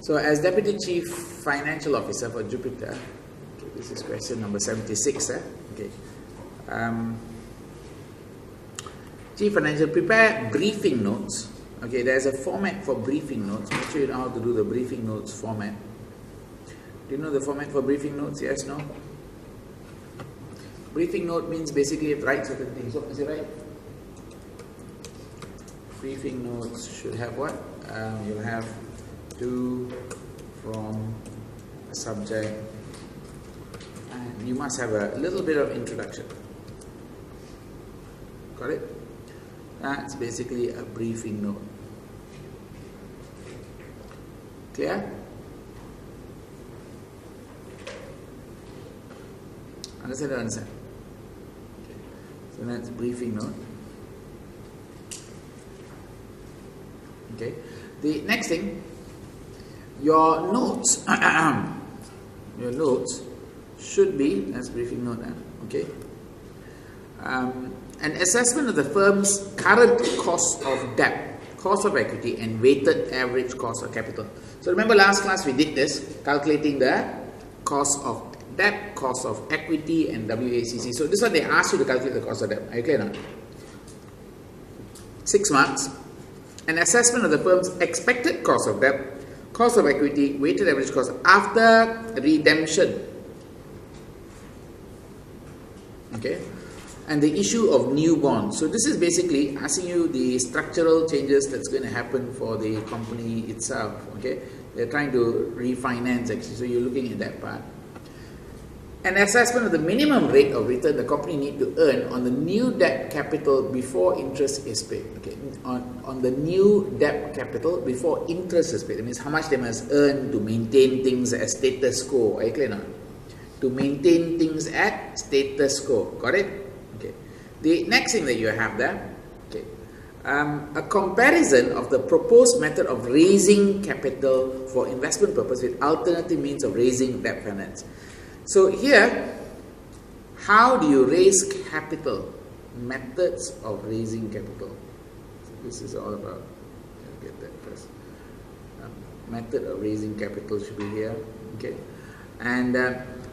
So as Deputy Chief Financial Officer for Jupiter, okay, this is question number 76. Okay. Chief Financial, prepare briefing notes. Okay, there's a format for briefing notes. Make sure you know how to do the briefing notes format. Do you know the format for briefing notes? Yes, no? Briefing note means basically you have to write certain things. What is it, right? Briefing notes should have what? You'll have to, from, a subject, and you must have a little bit of introduction. Got it? That's basically a briefing note. Clear? Understand or understand? Okay. So that's briefing note. Okay. The next thing, your notes, your notes should be, that's briefing note, okay. An assessment of the firm's current cost of debt, cost of equity, and weighted average cost of capital. So remember last class we did this, calculating the cost of debt, cost of equity, and WACC. So this is what they asked you to calculate the cost of debt. Are you clear now? 6 marks. An assessment of the firm's expected cost of debt, cost of equity, weighted average cost after redemption. Okay. And the issue of new bonds. So this is basically asking you the structural changes that's going to happen for the company itself. Okay. They're trying to refinance actually. So you're looking at that part. An assessment of the minimum rate of return the company need to earn on the new debt capital before interest is paid. Okay, on the new debt capital before interest is paid. That means how much they must earn to maintain things as status quo. Are you clear now? To maintain things at status quo. Got it? Okay. The next thing that you have there, okay, a comparison of the proposed method of raising capital for investment purpose with alternative means of raising debt finance. So here, how do you raise capital? Methods of raising capital. So this is all about, I'll get that first. Method of raising capital should be here. Okay. And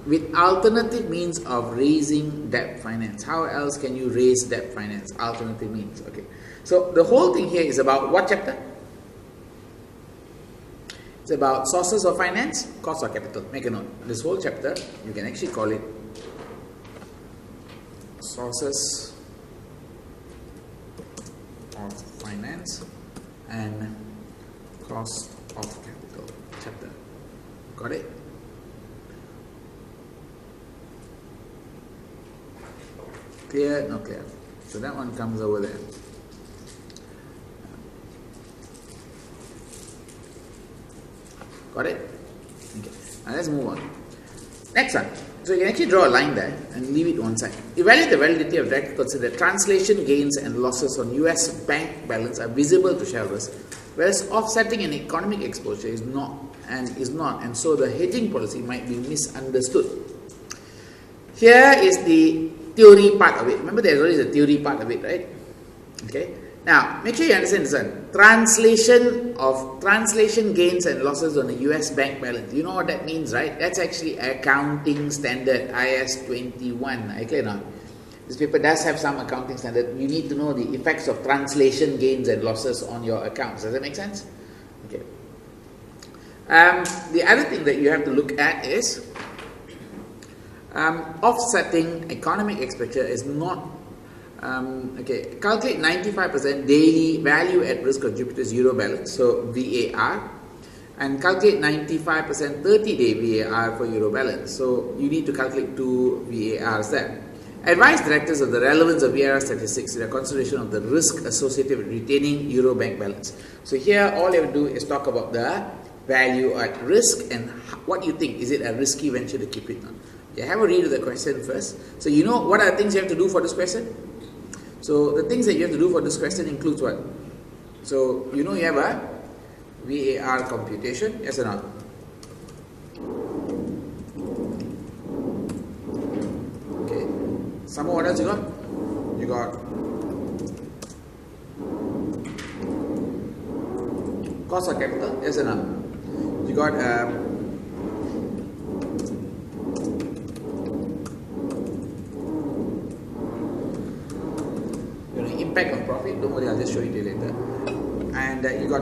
with alternative means of raising debt finance. How else can you raise debt finance? Alternative means. Okay. So the whole thing here is about what chapter? It's about sources of finance, cost of capital. Make a note. This whole chapter, you can actually call it sources of finance and cost of capital chapter. Got it? Clear? Not clear. So that one comes over there. Got it? Okay. Now let's move on. Next one. So you can actually draw a line there and leave it one side. Evaluate the validity of debt. Consider translation gains and losses on US bank balance are visible to shareholders, whereas offsetting an economic exposure is not, and so the hedging policy might be misunderstood. Here is the theory part of it. Remember, there's always a theory part of it, right? Okay. Now, make sure you understand this one. Translation gains and losses on a US bank balance. You know what that means, right? That's actually accounting standard IS 21. Okay, now this paper does have some accounting standard. You need to know the effects of translation gains and losses on your accounts. Does that make sense? Okay. The other thing that you have to look at is offsetting economic expenditure is not. Okay, calculate 95% daily value at risk of Jupiter's euro balance, so VAR, and calculate 95% 30-day VAR for euro balance. So you need to calculate 2 VARs there. Advise directors of the relevance of VAR statistics in the consideration of the risk associated with retaining euro bank balance. So here all you have to do is talk about the value at risk and what you think. Is it a risky venture to keep it on? Okay, have a read of the question first. So you know what are the things you have to do for this question? So the things that you have to do for this question includes what? So you know you have a VAR computation, yes or not? Okay. Some more, what else you got? You got cost of capital, yes or no? You got impact on profit. Don't worry, I'll just show it to you later. And you got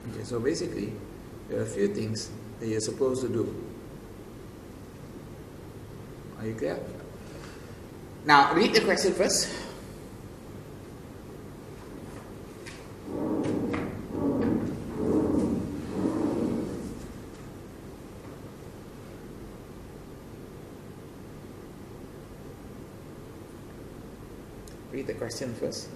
okay, so basically there are a few things that you're supposed to do. Are you clear? Now read the question first. Read the question first.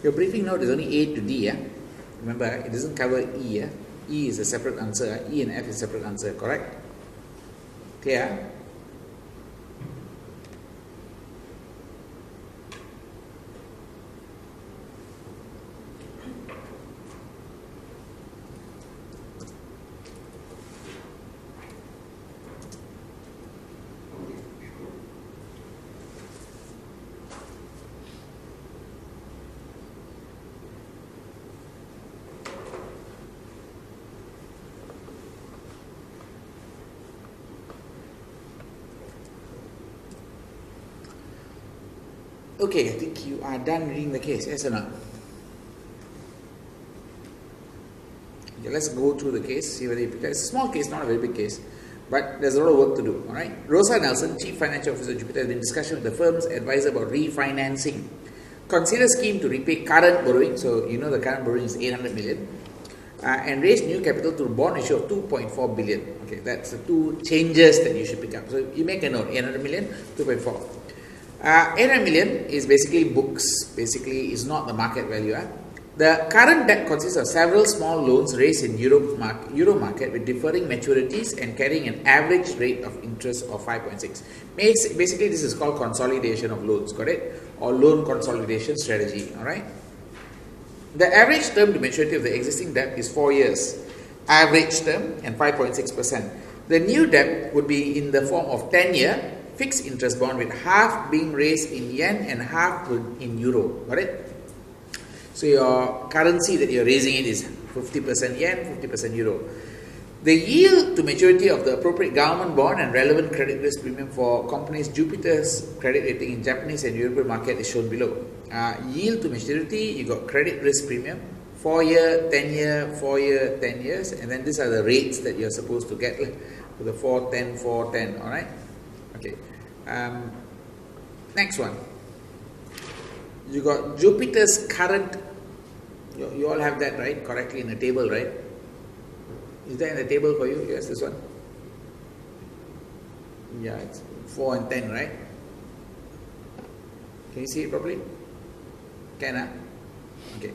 Your briefing note is only A to D, yeah? Remember, it doesn't cover E, yeah? E is a separate answer, E and F is a separate answer, correct? Clear? Okay, I think you are done reading the case, yes or not? Okay, let's go through the case, see whether it's a small case, not a very big case, but there's a lot of work to do, alright? Rosa Nelson, Chief Financial Officer of Jupiter, has been in discussion with the firm's advisor about refinancing. Consider scheme to repay current borrowing, so you know the current borrowing is 800 million, and raise new capital through bond issue of 2.4 billion. Okay, that's the two changes that you should pick up. So you make a note, 800 million, 2.4. 800 million is basically books, basically is not the market value. The current debt consists of several small loans raised in Euro market with differing maturities and carrying an average rate of interest of 5.6. Basically, this is called consolidation of loans, got it? Or loan consolidation strategy, alright? The average term to maturity of the existing debt is 4 years, average term, and 5.6%. The new debt would be in the form of 10-year fixed interest bond with half being raised in yen and half in euro, got it? So your currency that you're raising it is 50% yen, 50% euro. The yield to maturity of the appropriate government bond and relevant credit risk premium for companies Jupiter's credit rating in Japanese and European market is shown below. Yield to maturity, you got credit risk premium, 4 year, 10 year, 4 year, 10 years, and then these are the rates that you're supposed to get for the 4, 10, 4, 10, alright? Okay. Next one. You got Jupiter's current, you all have that, right? Correctly in the table, right? Is that in the table for you? Yes, this one. Yeah, it's 4 and 10, right? Can you see it properly? Can, Okay.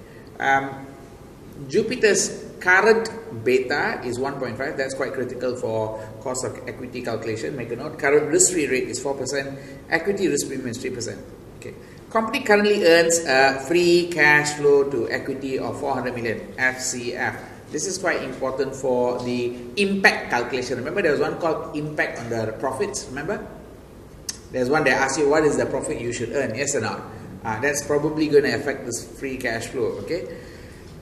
Jupiter's current beta is 1.5. That's quite critical for cost of equity calculation. Make a note. Current risk-free rate is 4%. Equity risk premium is 3%. Okay. Company currently earns a free cash flow to equity of 400 million, FCF. This is quite important for the impact calculation. Remember, there was one called impact on the profits. Remember? There's one that asks you what is the profit you should earn, yes or not? That's probably going to affect this free cash flow. Okay.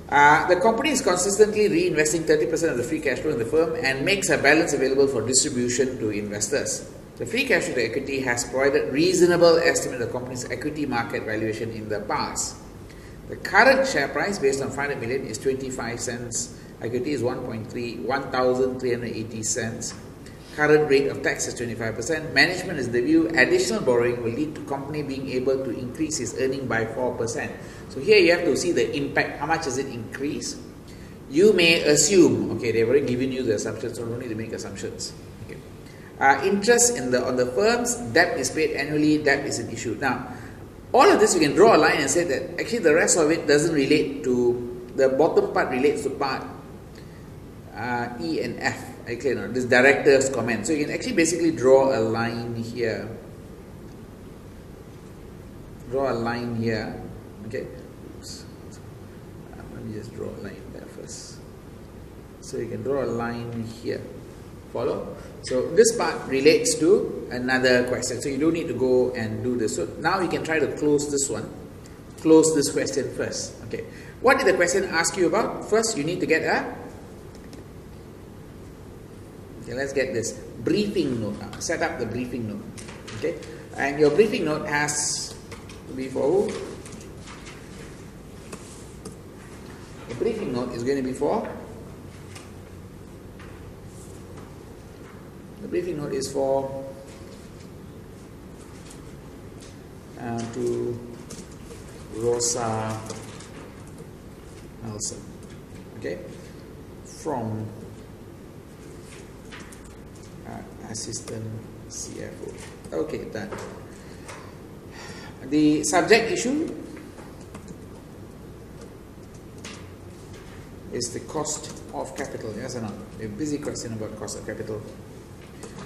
The company is consistently reinvesting 30% of the free cash flow in the firm and makes a balance available for distribution to investors. The free cash flow to equity has provided reasonable estimate of the company's equity market valuation in the past. The current share price based on 500 million is 25 cents. Equity is 1,380 cents. Current rate of tax is 25%. Management is the view additional borrowing will lead to company being able to increase its earning by 4%. So here you have to see the impact. How much does it increase? You may assume, okay, they've already given you the assumptions, so no need to make assumptions. Okay. Interest on the firm's debt is paid annually, debt is an issue. Now, all of this you can draw a line and say that actually the rest of it doesn't relate to, the bottom part relates to part E and F. Okay, no, this director's comment. So you can actually basically draw a line here. Draw a line here. Okay. Oops. Let me just draw a line there first. So you can draw a line here. Follow? So this part relates to another question. So you don't need to go and do this. So now you can try to close this one. Close this question first. Okay. What did the question ask you about? First, you need to get a... Okay, let's get this briefing note now. Set up the briefing note. Okay. And your briefing note has to be for who? The briefing note is going to be for... The briefing note is for to Rosa Nelson, okay, from assistant CFO. Okay, done. The subject issue, is the cost of capital, yes or no? A busy question about cost of capital.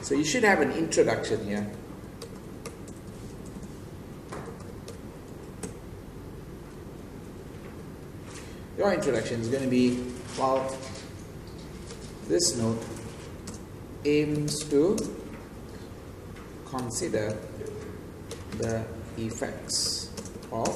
So you should have an introduction here. Your introduction is going to be, well, this note aims to consider the effects of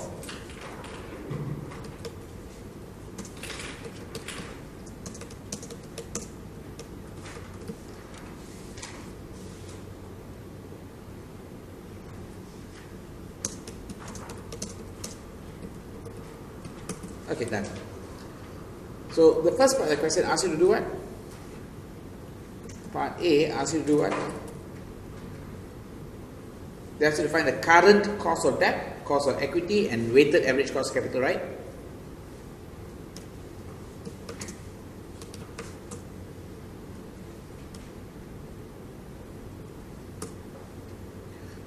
okay, done. So the first part of the question asks you to do what? Part A asks you to do what? They ask you to find the current cost of debt, cost of equity, and weighted average cost of capital, right?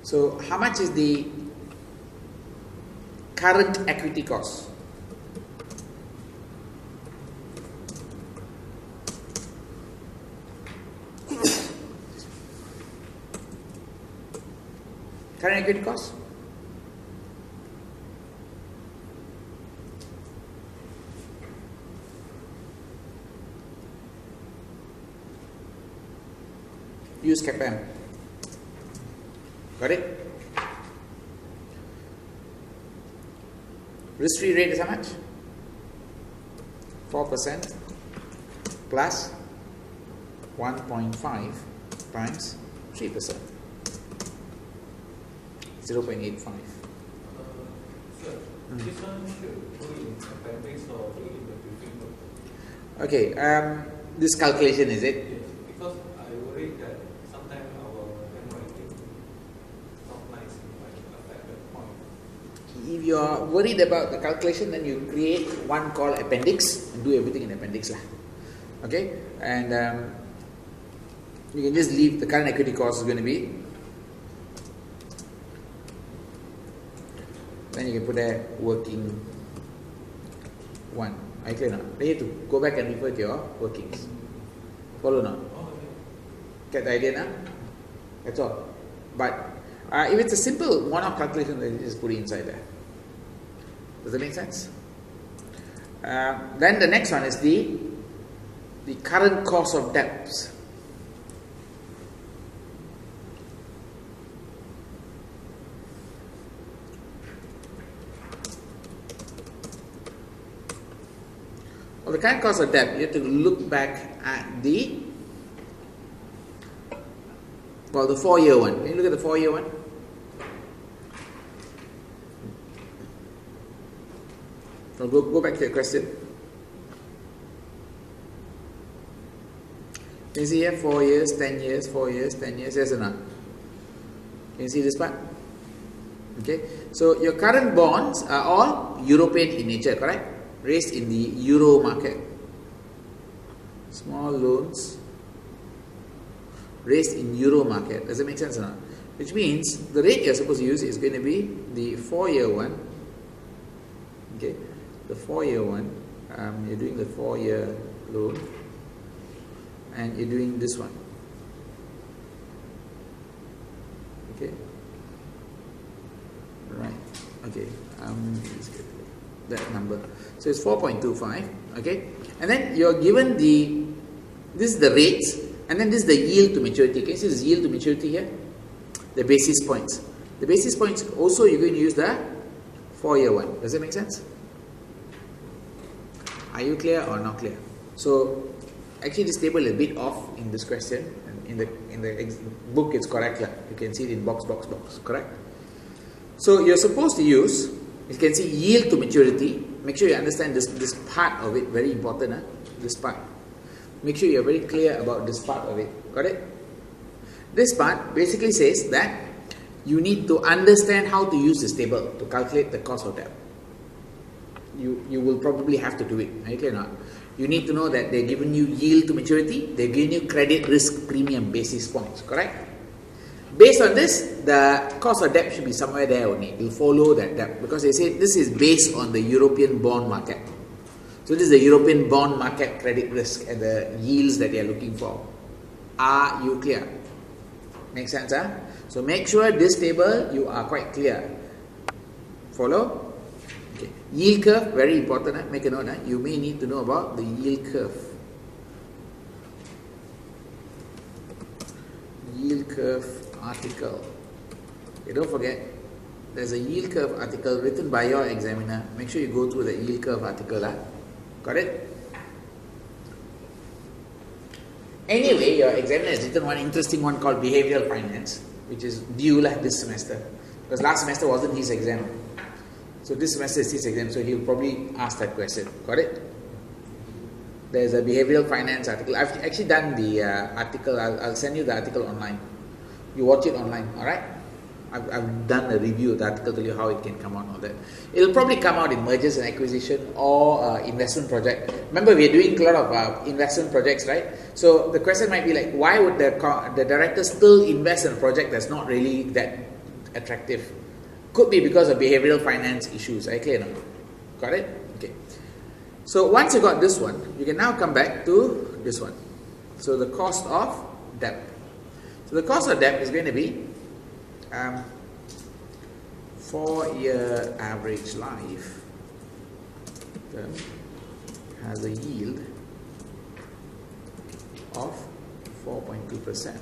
So how much is the current equity cost? Current equity cost? Use CAPM. Got it? Risk-free rate is how much? 4% plus 1.5 times 3%. 0.85. Sir, this one should put in appendix or put in the briefing note. Okay, this calculation is it? Yes, because I worry that sometimes our handwriting top lines might affect the point. If you are worried about the calculation, then you create one called appendix and do everything in appendix lah. Okay, and you can just leave the current equity cost is going to be. Then you can put there working one. I clear not? Then you have to go back and refer to your workings. Follow not? Oh, okay. Get the idea now? That's all. But if it's a simple one-off calculation, then you just put it inside there. Does that make sense? Then the next one is the current cost of debts. Well, the current cost of debt, you have to look back at the 4-year one. Can you look at the 4-year one? So go back to your question. Can you see here 4 years, 10 years, 4 years, 10 years, yes or not? Can you see this part? Okay. So your current bonds are all European in nature, correct? Raised in the euro market. Small loans raised in euro market. Does it make sense or not? Which means the rate you're supposed to use is going to be the 4-year one. Okay, the 4-year one. You're doing the 4-year loan, and you're doing this one. Okay. Right. Okay. Let's get that number. So it's 4.25, okay, and then you're given this is the rates, and then this is the yield to maturity. Can you see this yield to maturity here? The basis points. The basis points also you're going to use the 4-year one. Does that make sense? Are you clear or not clear? So actually this table is a bit off in this question. In the book it's correct. You can see it in box, correct? So you're supposed to use, you can see yield to maturity. Make sure you understand this part of it, very important, this part. Make sure you're very clear about this part of it. Got it? This part basically says that you need to understand how to use this table to calculate the cost of debt. You will probably have to do it. Are you clear or not? You need to know that they're giving you yield to maturity, they're giving you credit risk premium basis points, correct? Based on this, the cost of debt should be somewhere there only. It will follow that debt because they say this is based on the European bond market. So this is the European bond market credit risk and the yields that they are looking for. Are you clear? Make sense, huh? So make sure this table you are quite clear. Follow? Okay. Yield curve, very important. Huh? Make a note. Huh? You may need to know about the yield curve. Yield curve article. Okay, don't forget, there's a yield curve article written by your examiner. Make sure you go through the yield curve article. Huh? Got it? Anyway, your examiner has written one interesting one called behavioral finance, which is due this semester. Because last semester wasn't his exam. So this semester is his exam, so he'll probably ask that question. Got it? There's a behavioral finance article. I've actually done the article. I'll send you the article online. You watch it online, alright? I've done a review of the article, tell you how it can come out, all that. It'll probably come out in mergers and acquisition or investment project. Remember, we're doing a lot of investment projects, right? So the question might be like, why would the director still invest in a project that's not really that attractive? Could be because of behavioral finance issues. I clear now? Got it? Okay. So once you got this one, you can now come back to this one. So the cost of debt. So the cost of debt is going to be 4-year average life term has a yield of 4.2%.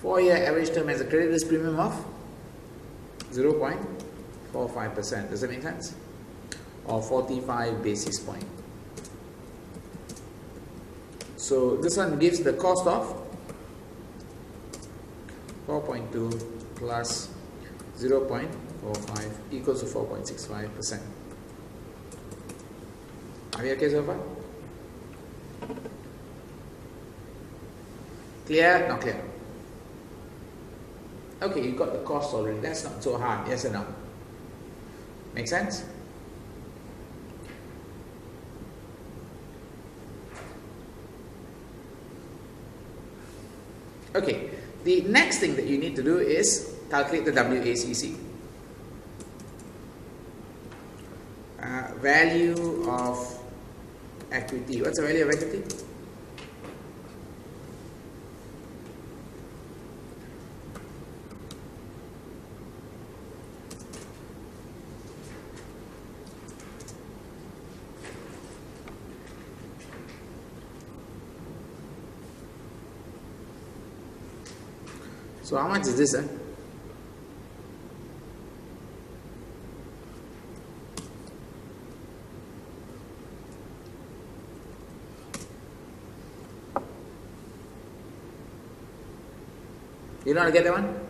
Four-year average term has a credit risk premium of 0.45%. Does that make sense? Or 45 basis point. So this one gives the cost of 4.2 plus 0.45 equals to 4.65%. Are we okay so far? Clear? Not clear? Okay, you got the cost already. That's not so hard. Yes or no? Make sense? Okay, the next thing that you need to do is calculate the WACC. Value of equity. What's the value of equity? So how much is this? You know how to get that one?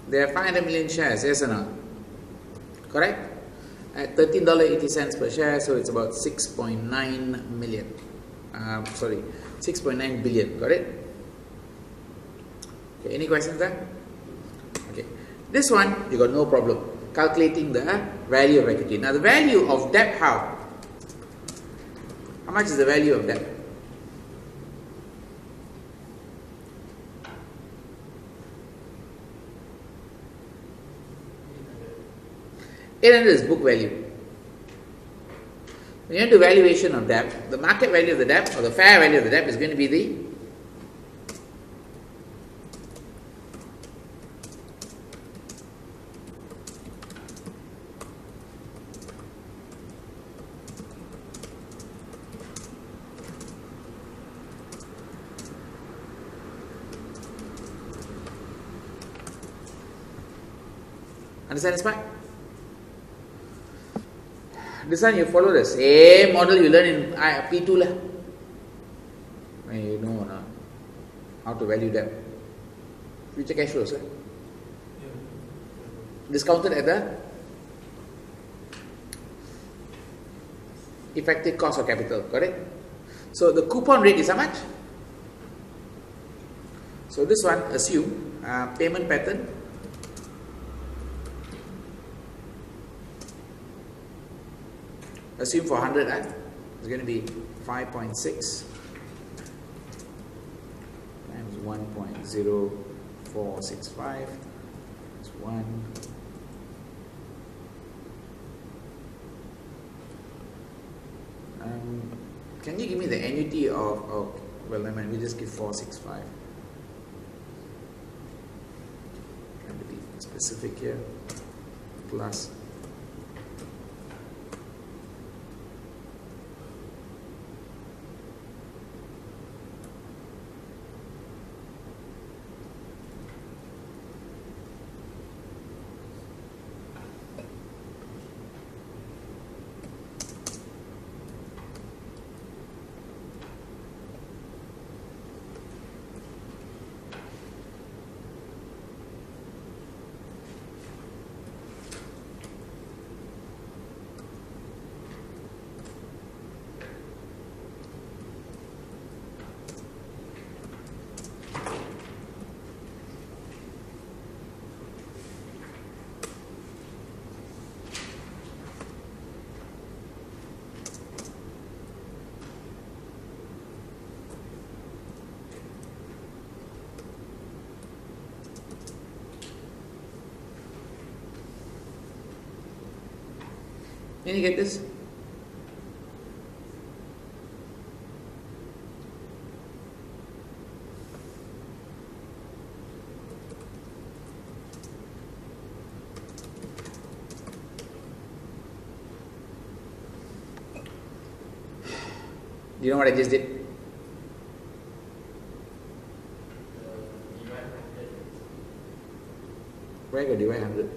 There are 500 million shares, yes or no? Correct? At $13.80 per share, so it's about 6.9 million. 6.9 billion. Got it? Okay, any questions there? Okay. This one, you got no problem. Calculating the value of equity. Now, the value of debt, how? How much is the value of debt? $800 is book value. When you do valuation of debt, the market value of the debt or the fair value of the debt is going to be the understand this part? This one you follow the same model you learn in P2 lah. When you know how to value them. Future cash flows. Discounted at the effective cost of capital, correct? So the coupon rate is how much? So this one, assume payment pattern. Assume for 100, it's going to be 5.6 times 1.0465. That's 1. Can you give me the annuity of well, I mean, we just give 465. Trying to be specific here. Plus. Can you get this? Do you know what I just did? Where go divide 100?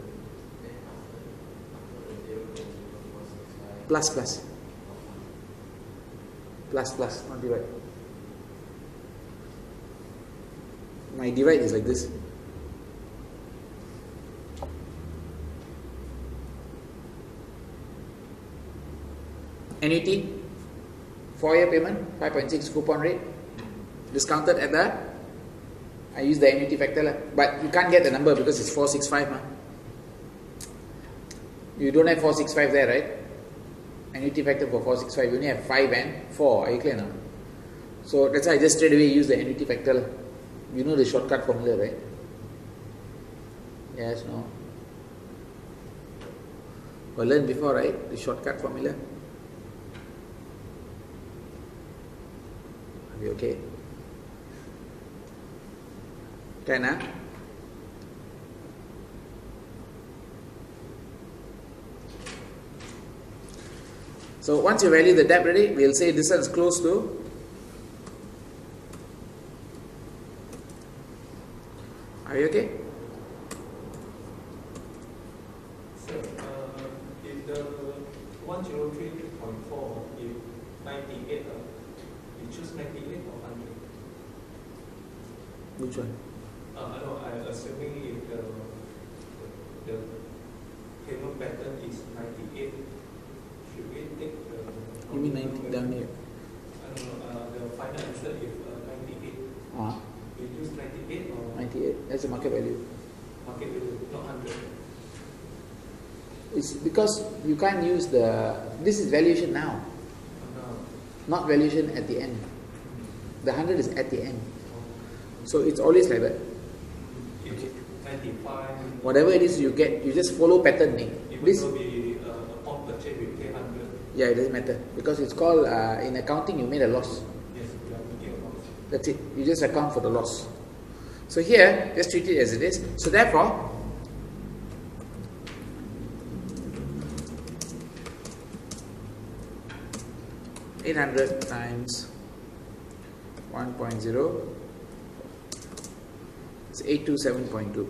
Plus, not divide. My divide is like this. Annuity, 4-year payment, 5.6 coupon rate, discounted at the, I use the annuity factor, but you can't get the number because it's 465. You don't have 465 there, right? Annuity factor for 465, you only have 5 and 4. Are you clear now? So that's why I just straight away use the annuity factor. You know the shortcut formula, right? Yes, no? We learned before, right? The shortcut formula. Are we okay? Can, huh? So once you value the debt ready, we'll say this is close to Are you okay? So, if the 103.4, if 98, you choose 98 or 100? Which one? No, I'm assuming if the payment pattern is 98, should we take the... You mean 90 down here? I don't know, the final answer if 98. You choose 98 or... 98, that's the market value. Market value, not 100. It's because you can't use this is valuation now, not valuation at the end. The 100 is at the end. So it's always like that. Okay. 95. Whatever it is you get, you just follow pattern. This will be upon purchase we pay 100. Yeah, it doesn't matter because it's called in accounting you made a loss. Yes, we are making a loss. That's it. You just account for the loss. So here, just treat it as it is. So therefore, $800 times 1.0 is 827.2.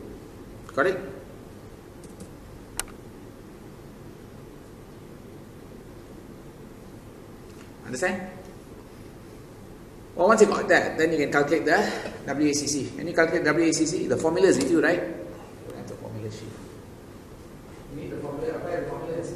Correct? Understand? Well, once you got that, then you can calculate the WACC. When you calculate WACC, the formula is with you, right? You have the formula sheet. You need the formula, apply the formula and see.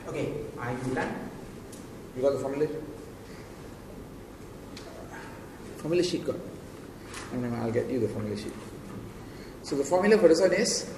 Okay, are you done? You got the formula? Formula sheet got. I'll get you the formula sheet. So the formula for this one is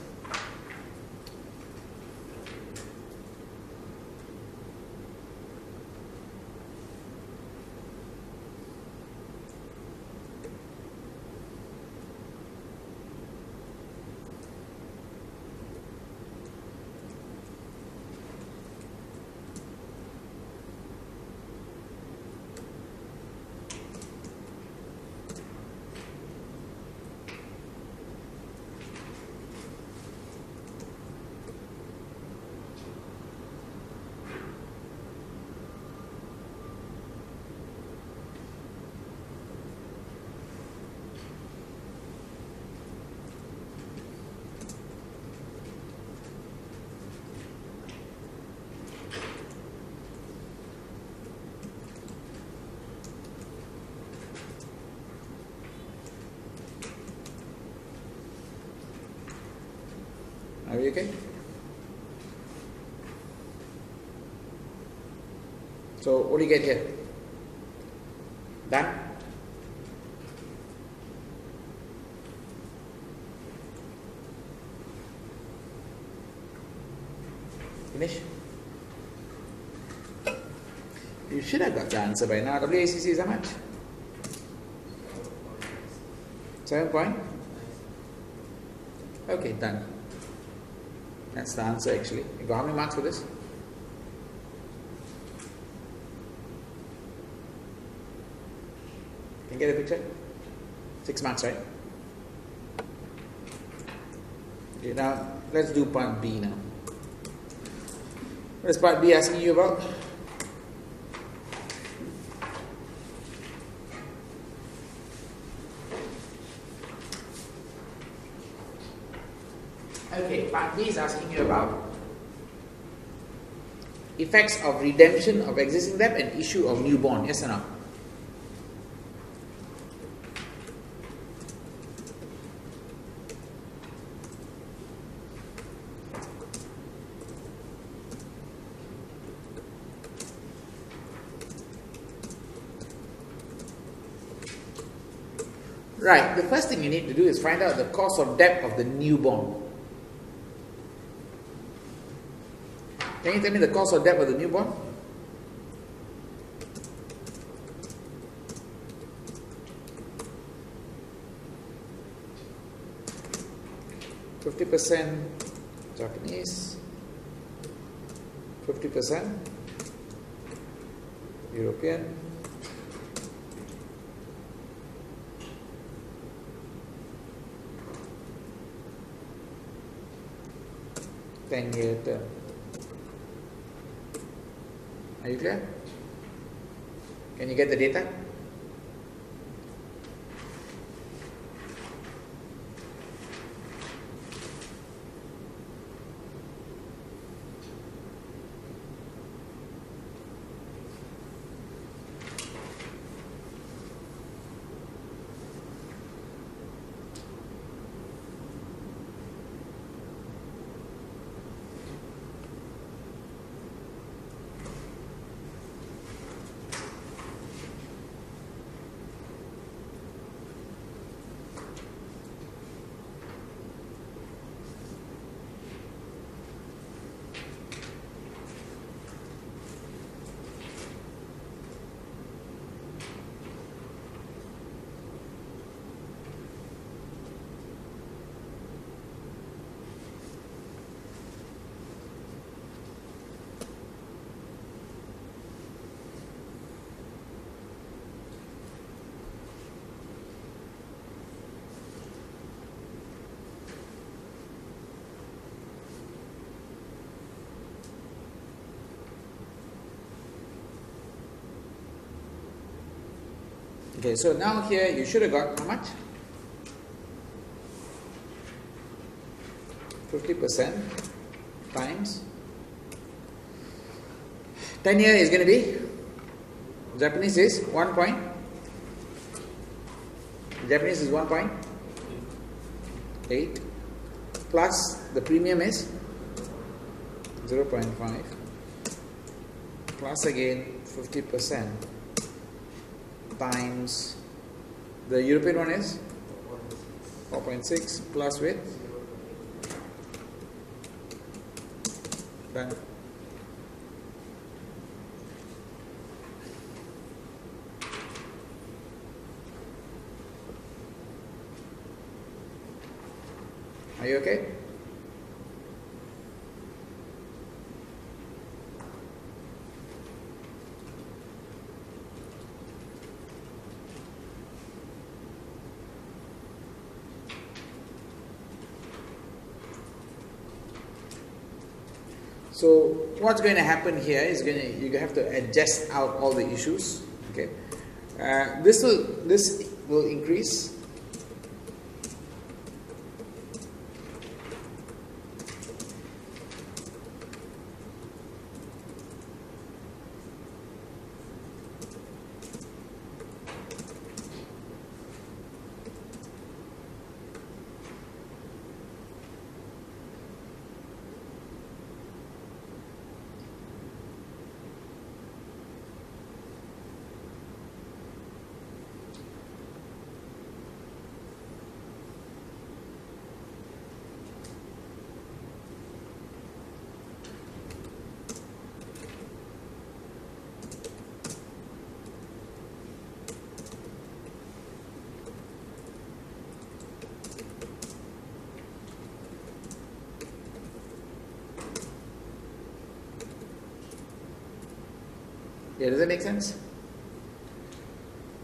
are we okay? So what do you get here? Done? Finish? You should have got the answer by now. WACC is how much? 7 point? Okay, done. That's the answer actually. You got how many marks for this? Can you get a picture? 6 marks, right? Okay, now let's do part B now. What is part B asking you about? Okay, part B is asking you about effects of redemption of existing debt and issue of new bond. Yes or no? Right, the first thing you need to do is find out the cost of debt of the new bond. Can you tell me the cost of debt of the new bond? %, Japanese, 50% European, ten-year term. Are you clear? Can you get the data? Okay, so now here you should have got how much? 50% times 10-year is going to be, Japanese is 1 point. Japanese is 1.8 plus the premium is 0.5 plus again 50% times the European one is 4.6 plus with done. Are you okay? So what's going to happen here is you have to adjust out all the issues. Okay, this will increase. Yeah, does that make sense?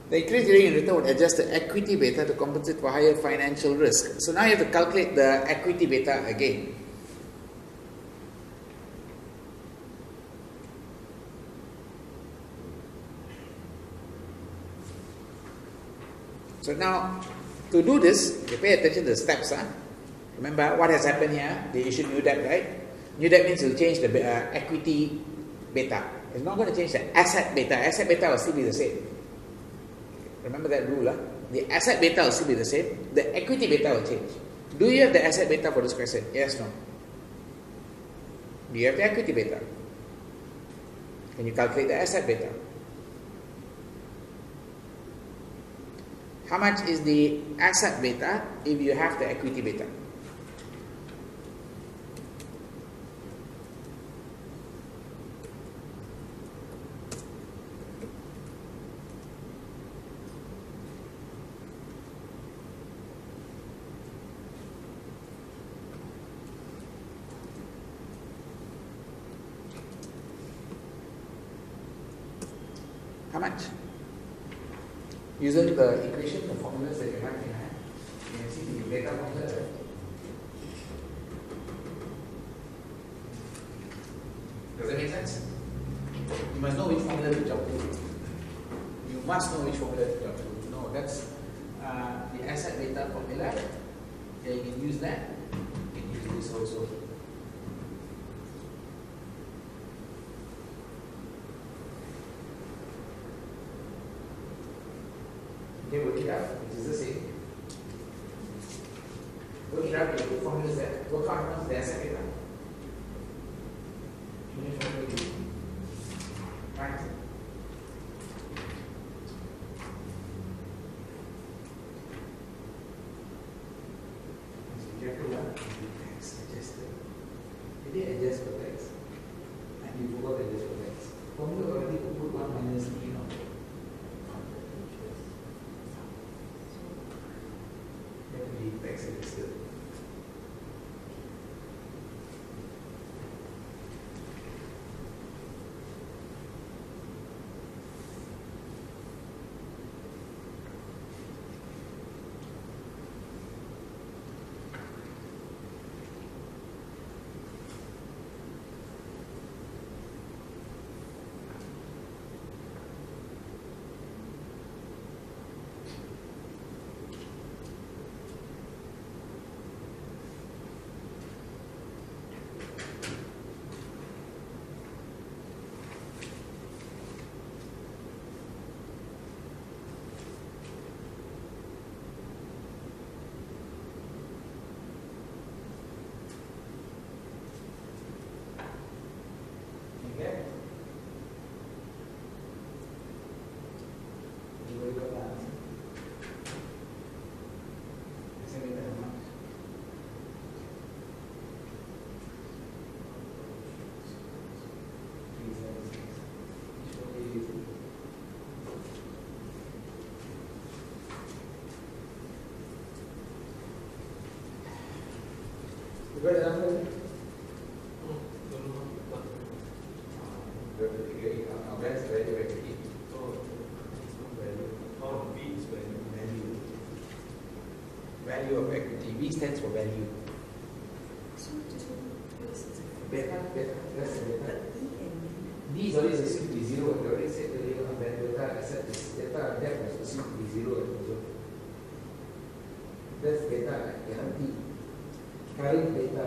The increased gearing in return would adjust the equity beta to compensate for higher financial risk. So now you have to calculate the equity beta again. So now, to do this, you pay attention to the steps. Remember what has happened here? They issued new debt, right? New debt means you'll change the equity beta. It's not going to change the asset beta. Asset beta will still be the same. Remember that rule. The asset beta will still be the same. The equity beta will change. Do you have the asset beta for this question? Yes, no. Do you have the equity beta? Can you calculate the asset beta? How much is the asset beta if you have the equity beta? How much? Using the equation, the formulas that you have in hand, you can see the beta formula. Does that make sense? You must know which formula to jump to. You must know which formula to jump to. No, that's the asset beta formula. Okay, you can use that. You can use this also. Okay, work it out, which is the same. Work it out, you put formulas there. Work out how much the asset beta. Right. So you have to learn tax adjusted. You did adjust for tax. And you forgot to adjust for tax. Formula already put 1 minus E on it. Tax adjusted. You have to figure it out. Now that's the value of equity. Oh, it's not value. Oh, V is value. Value of equity. V stands for value. Beta, that's the beta. D is always assumed to be 0. I already said earlier on that beta asset is beta debt was assumed to be 0 as well. That's beta, T. Current beta.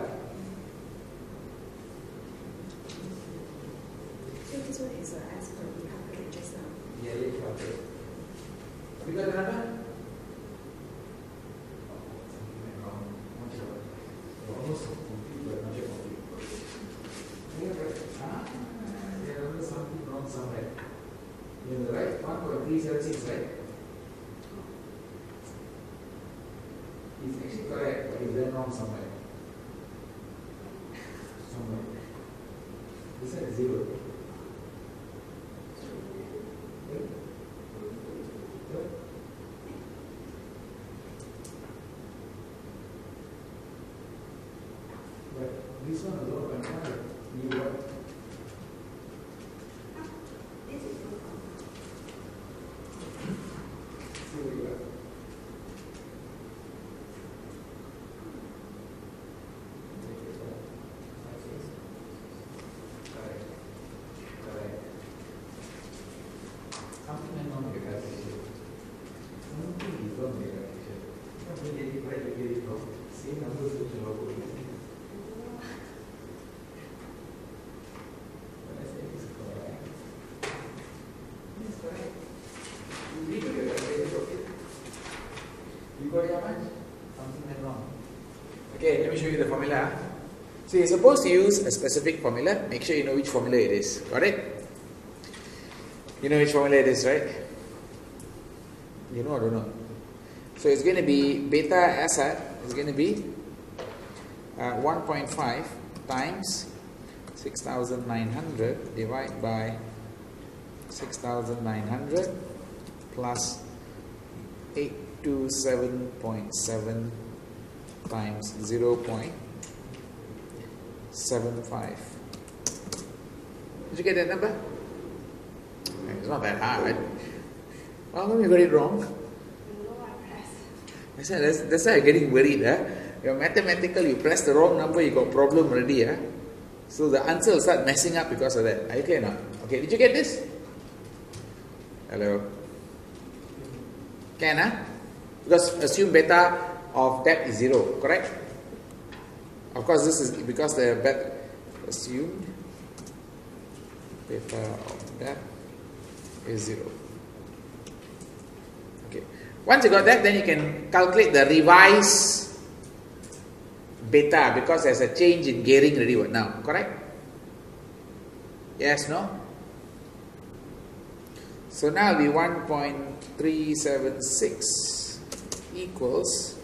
So this one is as per we calculated just now. Yeah, let's calculate. We got another? Almost complete, but not yet complete. There was something wrong somewhere. You're the right 1.376, right? It's actually correct, but it's then wrong somewhere. This one is 0. But this one is 0.5. You what? See what you got. Correct. Something went wrong with the calculation. Something is wrong with the calculation. If you get it right, you get it wrong. Same numbers which are wrong. You got it how much? Something went wrong. Okay, let me show you the formula. So you're supposed to use a specific formula. Make sure you know which formula it is. Got it? You know which formula it is, right? You know or don't know? So it's going to be beta asset is going to be 1.5 times 6,900 divided by 6,900 plus 827.7 times 0.75. Did you get that number? It's not that hard. How come you got it wrong? That's why you're getting worried. You're mathematical, you press the wrong number, you got problem already. So the answer will start messing up because of that. Are you clear now? Okay, did you get this? Hello? Can, Because assume beta of debt is 0, correct? Of course, this is because the bet assumed beta of debt is 0. Okay. Once you got that, then you can calculate the revised beta because there's a change in gearing already now, correct? Yes, no? So now it'll be 1.376 equals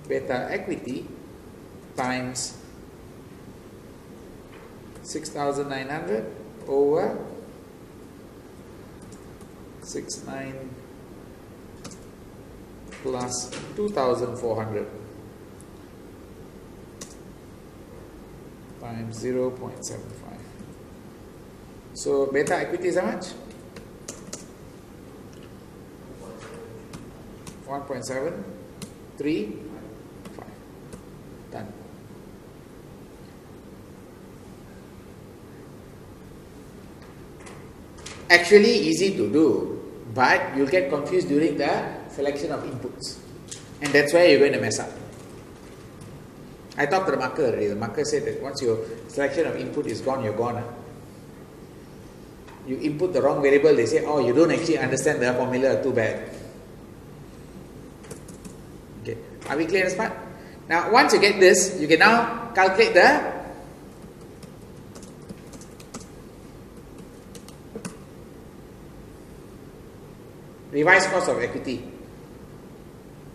beta equity times 6,900 over 69 plus 2,400 times 0.75. So beta equity is how much? 1.735. Done. Actually easy to do, but you'll get confused during the selection of inputs, and that's why you're going to mess up. I talked to the marker already. The marker said that once your selection of input is gone, you're gone. You input the wrong variable, they say, oh, you don't actually understand the formula, too bad. Okay, are we clear as part? Now, once you get this, you can now calculate the revised cost of equity.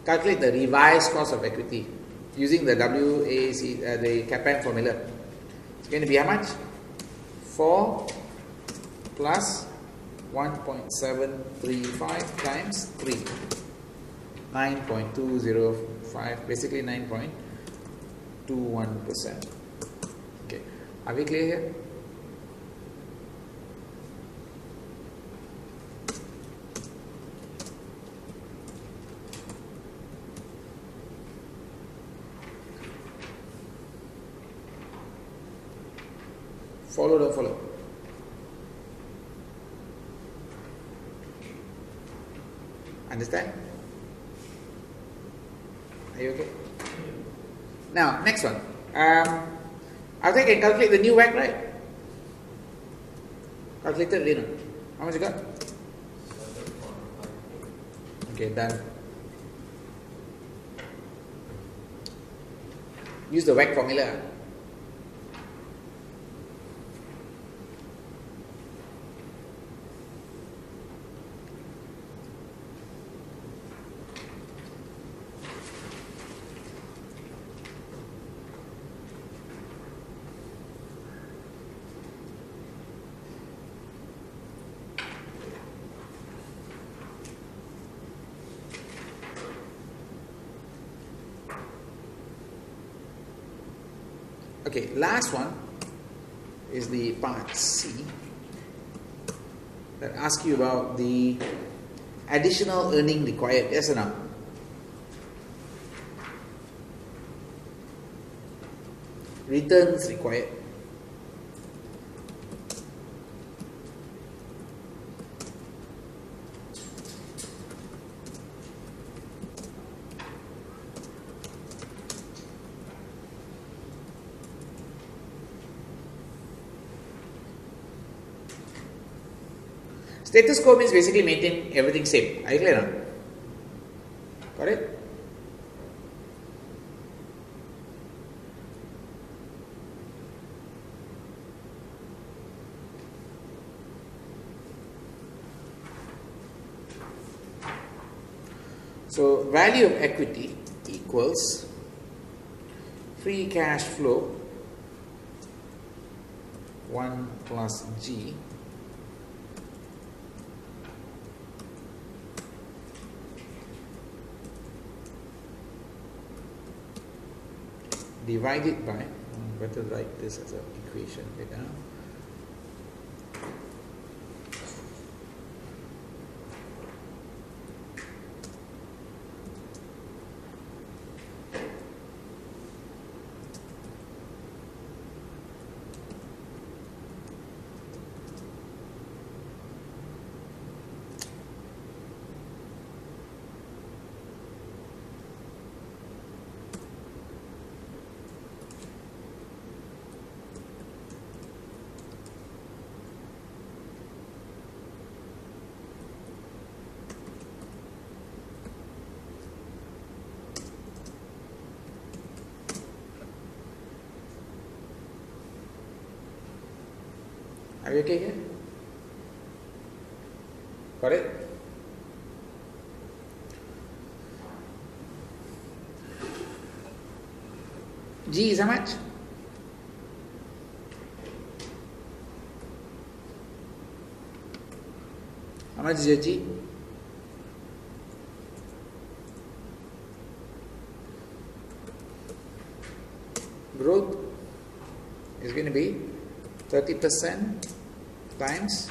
Calculate the revised cost of equity using the WACC, the CAPM formula. It's going to be how much? 4 plus 1.735 times 3. 9.205, basically 9.21%. Okay. Are we clear here? Follow, don't follow. Understand? Are you okay? Now, next one. I think I can calculate the new WACC, right? Calculated, Lena. How much you got? Okay, done. Use the WACC formula. Okay, last one is the part C that asks you about the additional earning required. Yes or no? Returns required. Status quo means basically maintain everything same. Are you clear now? Got it? So value of equity equals free cash flow 1 plus G divided by, better write this as an equation later. Are you okay here? Got it? G is how much? How much is your G? Growth is going to be 30% times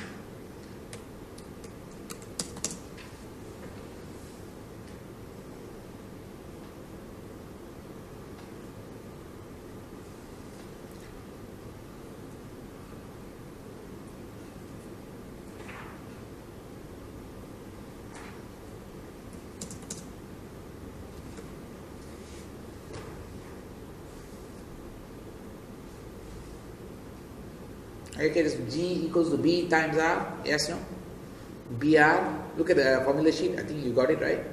okay, this G equals to B times R. Yes, no? BR. Look at the formula sheet. I think you got it right.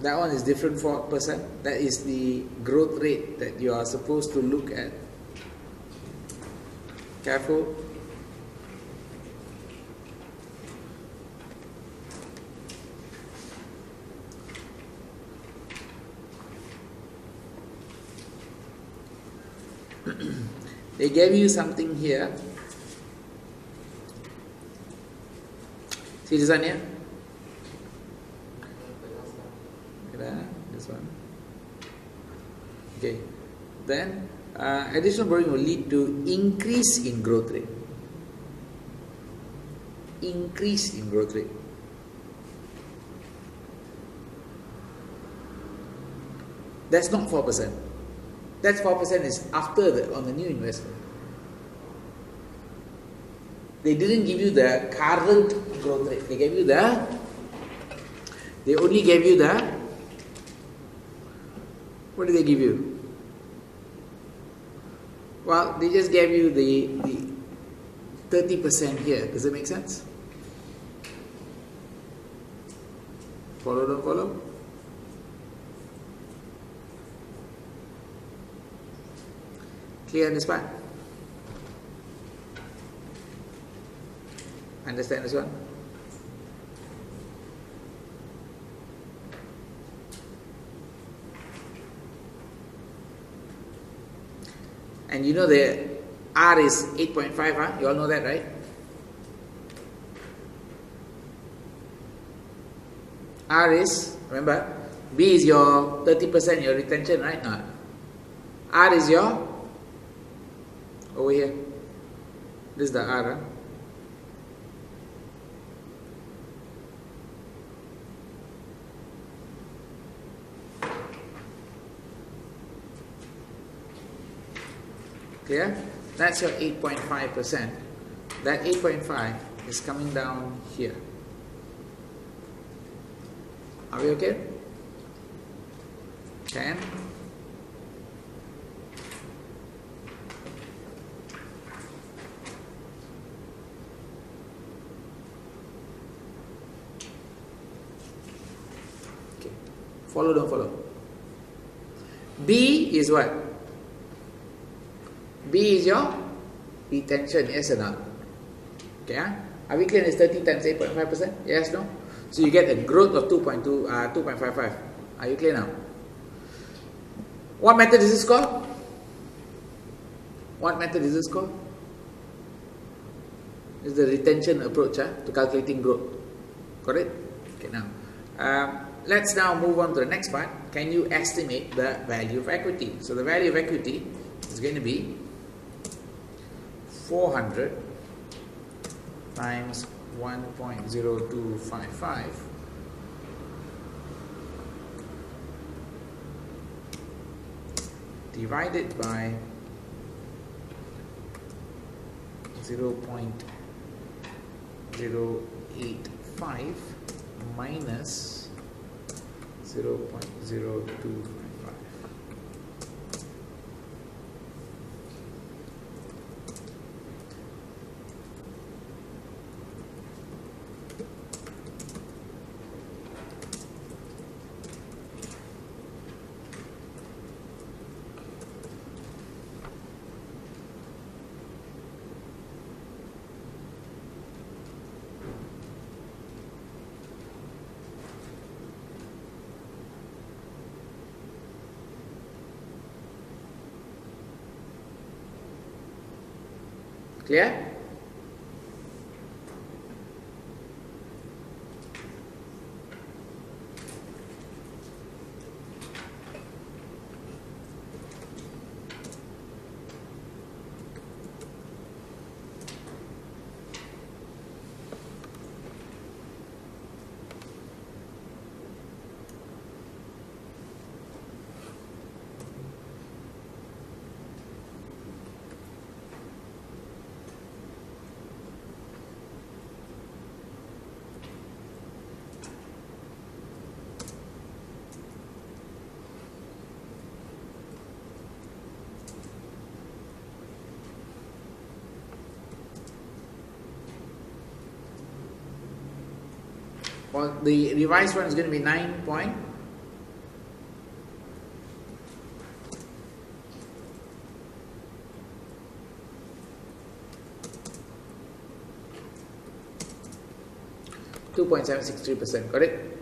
That one is different 4%. That is the growth rate that you are supposed to look at. Careful. They gave you something here. See this one here? this one. Okay, then additional borrowing will lead to increase in growth rate. Increase in growth rate. That's not 4%. That's 4% is after on the new investment. They didn't give you the current growth rate. They only gave you the, what did they give you? Well, they just gave you the 30% here. Does that make sense? Follow, don't follow? Clear on this part? Understand this one? And you know the R is 8.5, huh? You all know that, right? R is, remember, B is your 30%, your retention, right? No. R is your, over here. This is the R, huh? Clear? That's your 8.5%. That 8.5 is coming down here. Are we okay? 10. Okay. Follow, don't follow. B is what? B is your retention, yes or not? Okay, are we clear? It's 30 times 8.5%? Yes, no? So you get a growth of 2.55. Are you clear now? What method is this called? What method is this called? It's the retention approach to calculating growth. Correct? Okay, now let's now move on to the next part. Can you estimate the value of equity? So the value of equity is going to be 400 times 1.0255 divided by 0.085 minus 0.0255. Clear? Well, the revised one is going to be 9 point. .763%, correct?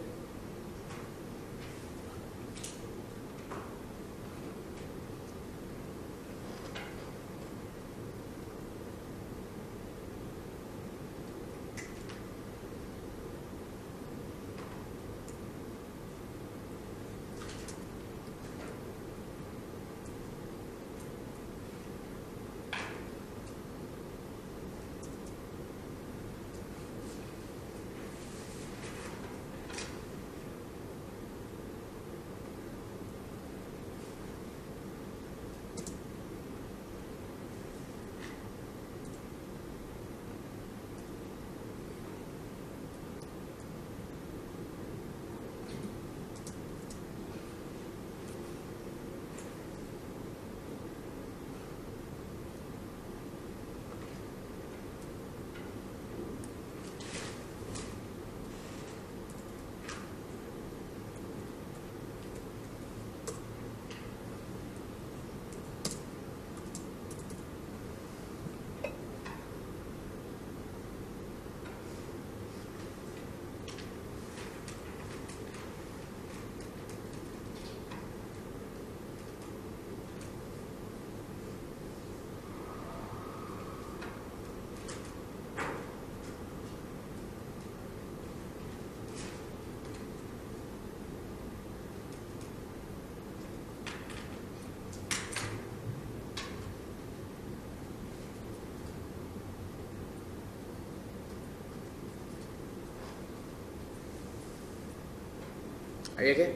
Are you okay?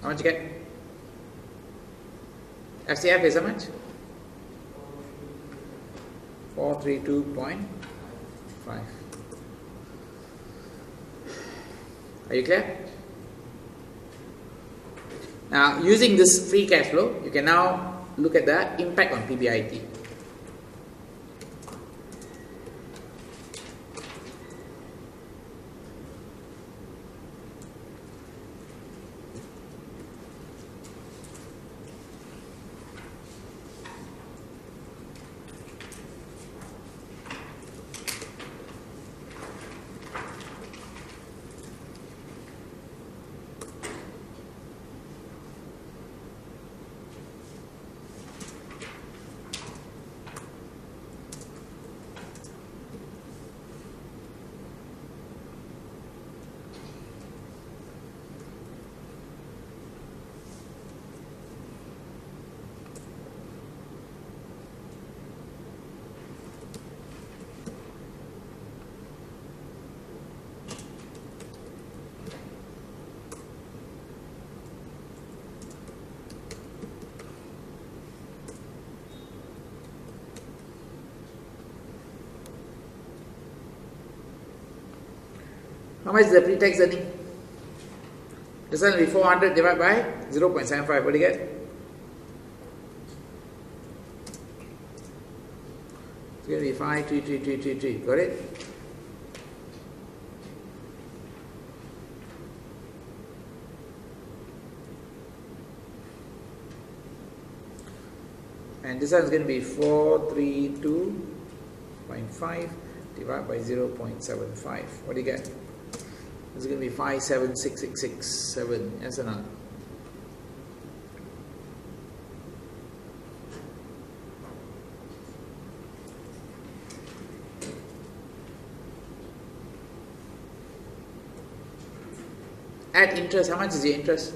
How much you get? FCF is how much? 432.5. Are you clear? Now, using this free cash flow, you can now look at the impact on PBIT. How much is the pre-tax earning? This one will be 400 divided by 0.75. What do you get? It's going to be 53333. Got it? And this one is going to be 432.5 divided by 0.75. What do you get? It's going to be 576667. Yes or not? Add interest. How much is your interest?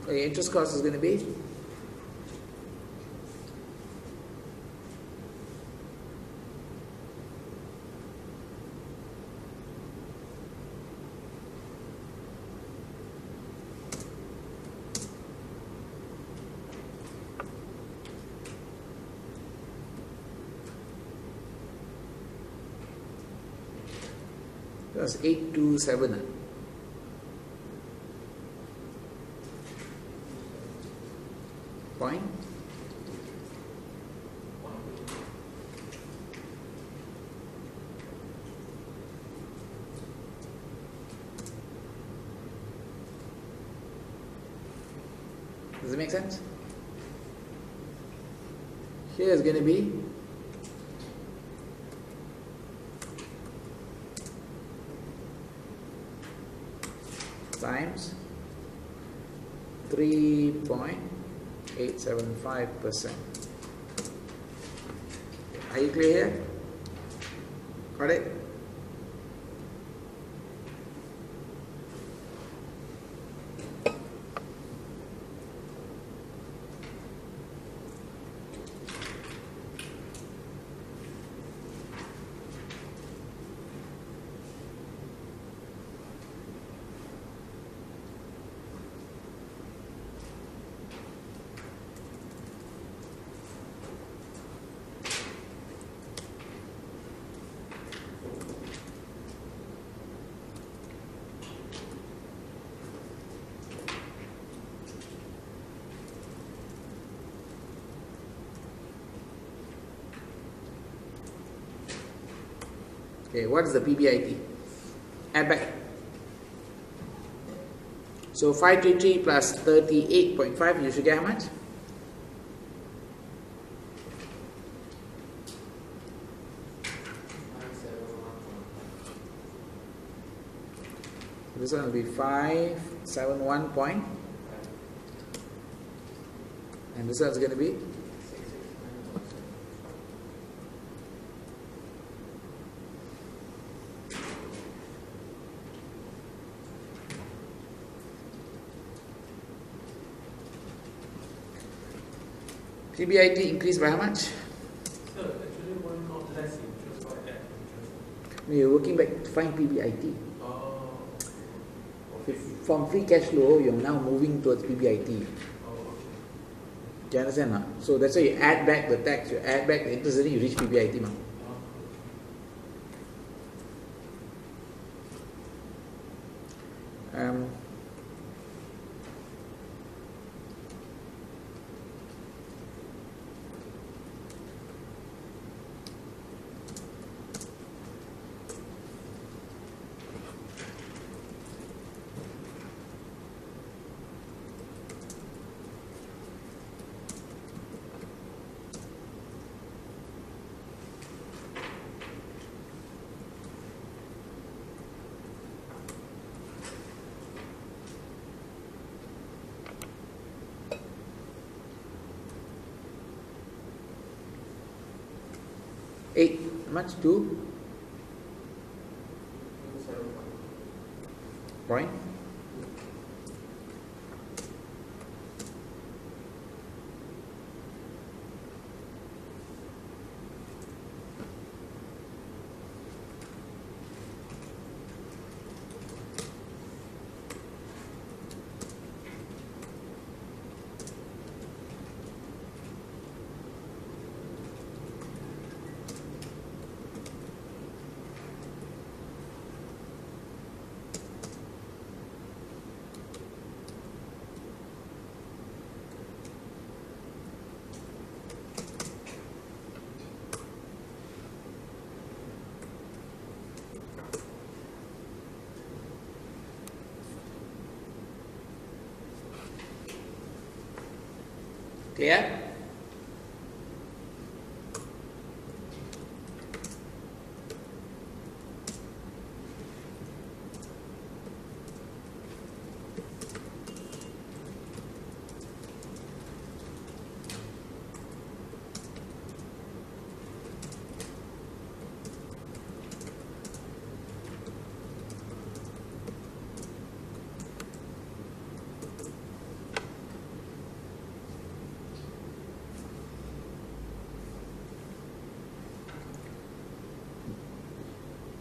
Okay, interest cost is going to be that's 827. Point. Does it make sense? Here is going to be times 3.875%. Are you clear here? Got it? Okay, what is the PBIT? Add back. So 533 plus 38.5, you should get how much? This one will be 571 point. And this one is going to be 669. PBIT increased by how much? So actually why not less interest, why add interest? You're working back to find PBIT. Oh, okay. From free cash flow, you're now moving towards PBIT. Do Oh, okay. you understand now? So that's why you add back the tax, you add back the interest, then you reach PBIT. Ma. Oh, 8, how much? 2 point? Clear?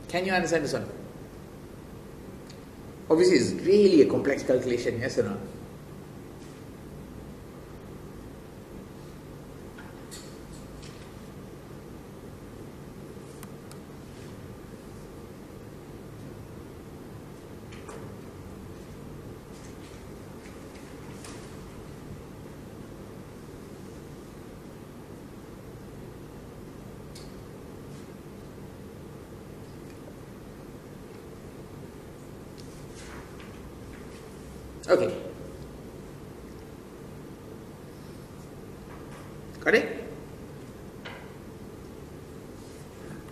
Can you understand this one? Obviously, it's really a complex calculation, yes or no? Okay. Got it?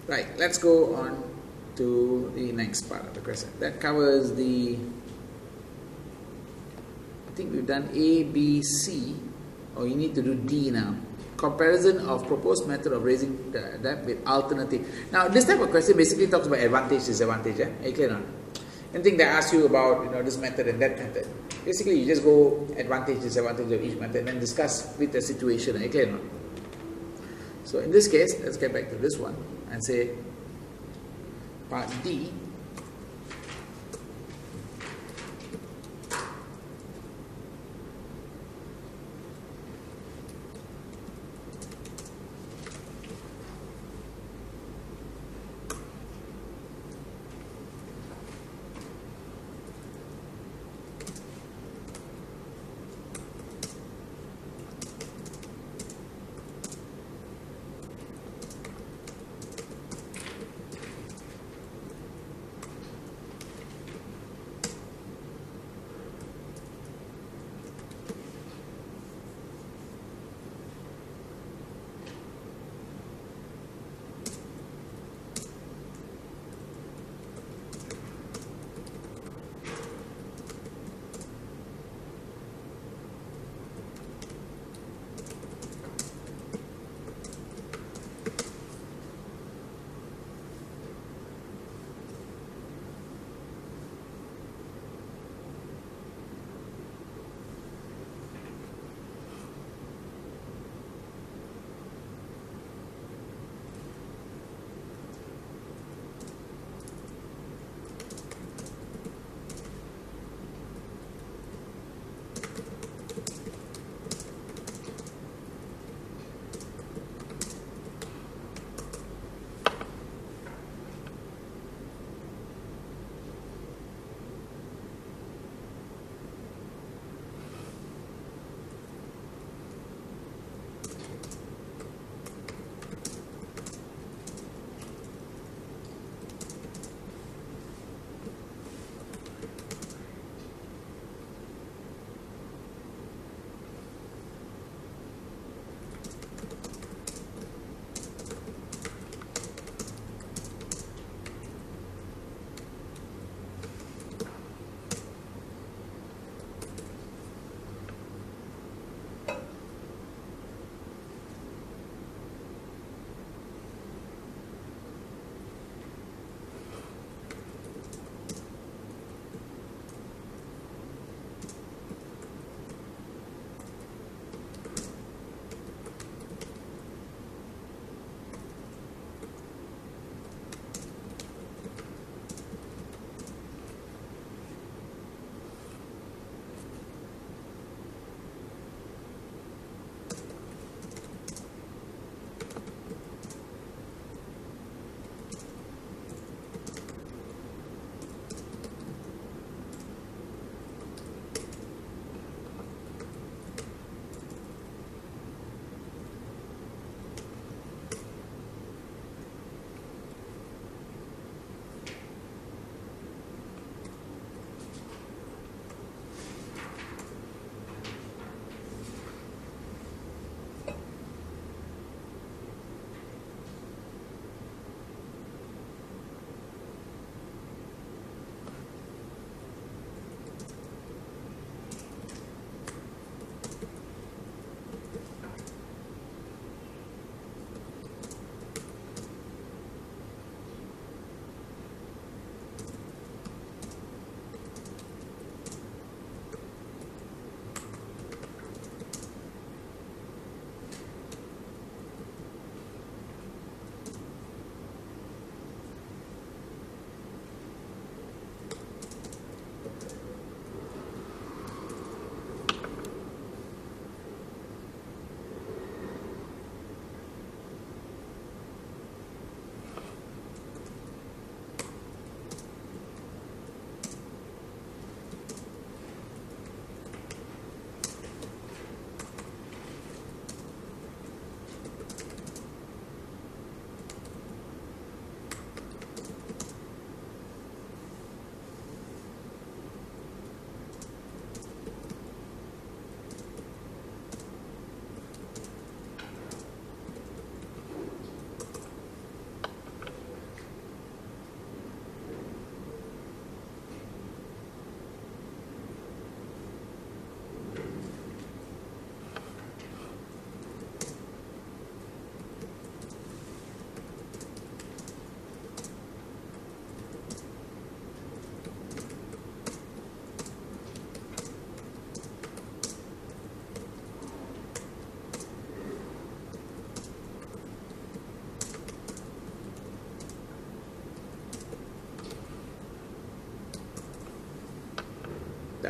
Right, let's go on to the next part of the question. That covers the, I think we've done A, B, C, or you need to do D now. Comparison of proposed method of raising debt with alternative. Now, this type of question basically talks about advantage, disadvantage. Are you clear or not? Anything that asks you about this method and that method, basically you just go advantage, disadvantage of each method and then discuss with the situation. Are you clear or not? So in this case, let's get back to this one and say part D.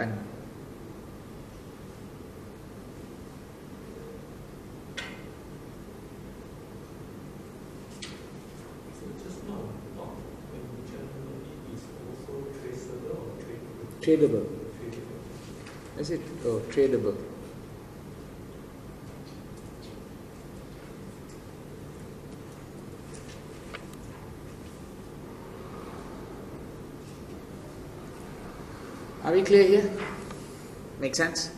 done. So just now, when you mentioned it is also traceable or tradable? Tradable. Tradable. Is it? Oh, tradable. Are we clear here? Make sense?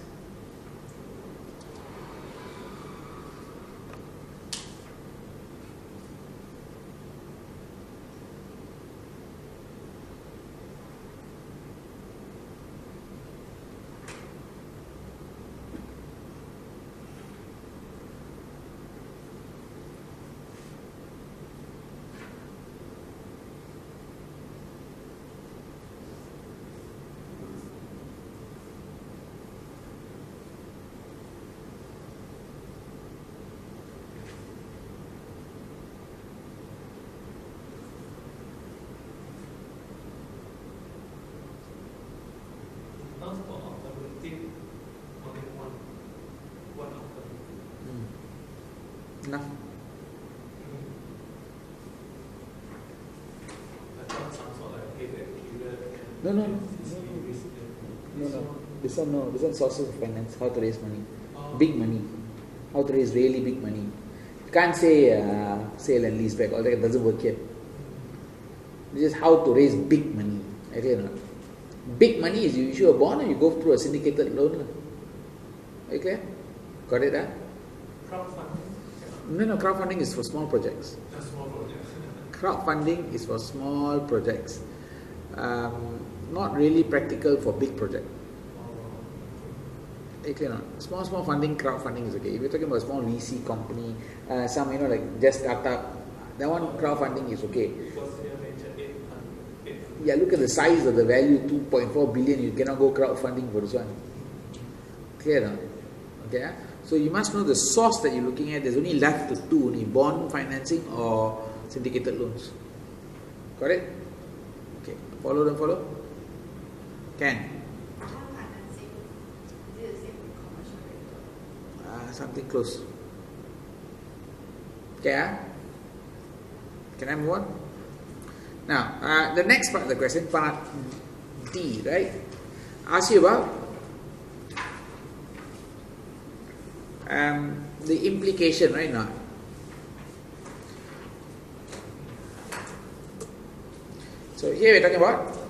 Now for alternative, only one alternative. No. I thought some sort like payback period and No, no, no. CC risk. No. This one no. This one sources of finance. How to raise money. Oh. Big money. How to raise really big money. You can't say sale and lease back. All that doesn't work here. This is how to raise big money. Agree or not? Big money is you issue a bond and you go through a syndicated loan. Okay? Got it? Crowdfunding? No, crowdfunding is for small projects. Just small projects. Crowdfunding is for small projects. Not really practical for big projects. Okay, no. Small funding, crowdfunding is okay. If you're talking about a small VC company, some like just startup, that one crowdfunding is okay. Because you mentioned 800. Yeah, look at the size of the value, 2.4 billion. You cannot go crowdfunding for this one. Clear, no? Okay. So you must know the source that you're looking at. There's only left to two: only bond financing or syndicated loans. Correct? Okay. Follow, don't follow? Can. Something close. Okay, can I move on? Now, the next part of the question, part D, right? Ask you about the implication, right now. So here we're talking about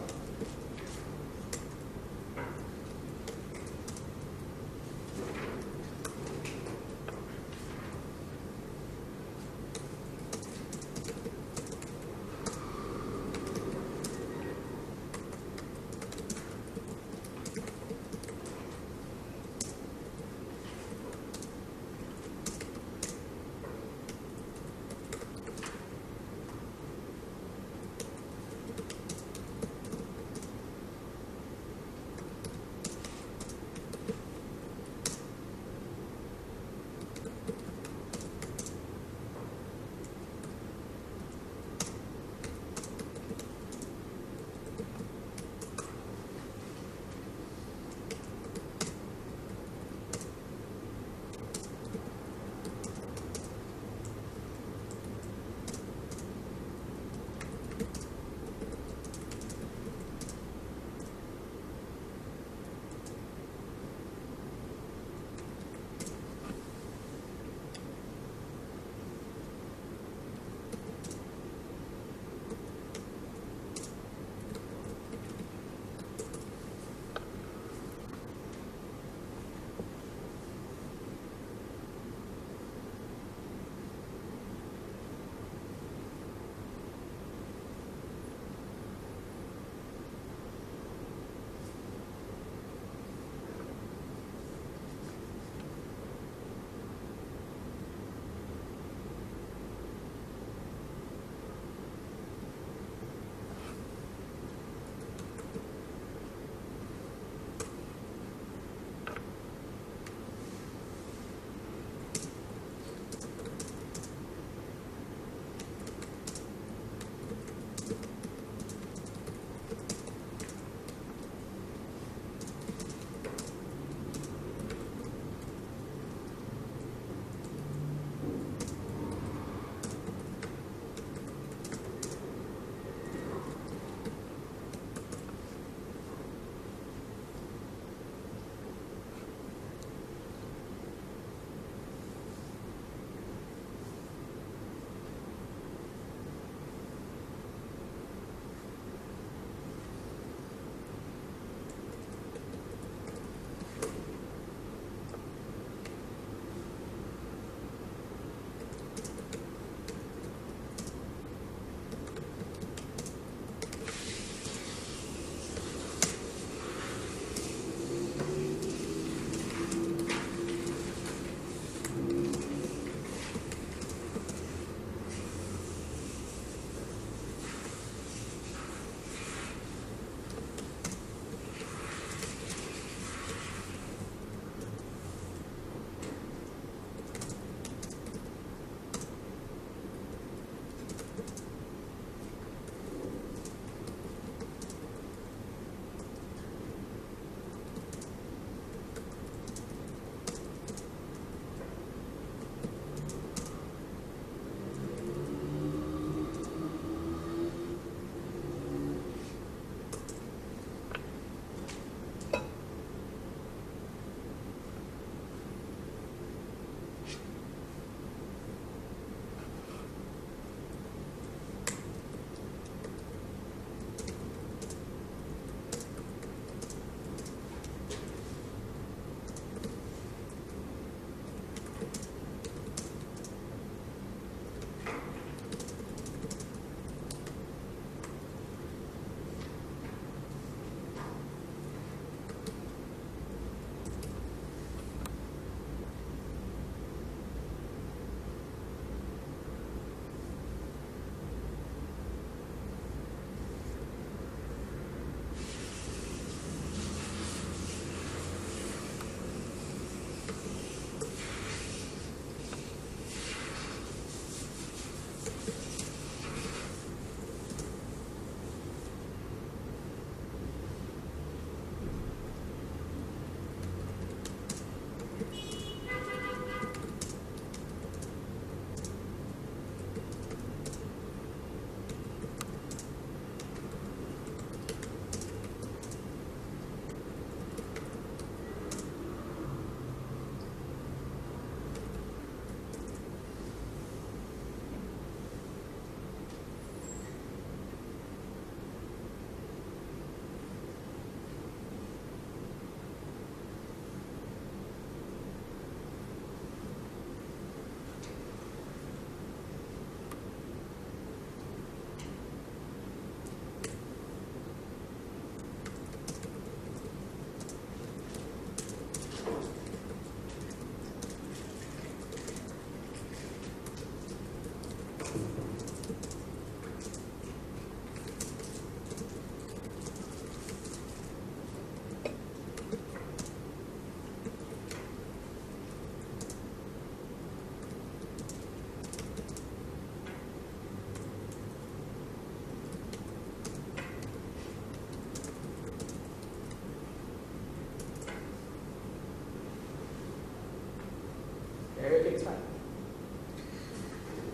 it's fine.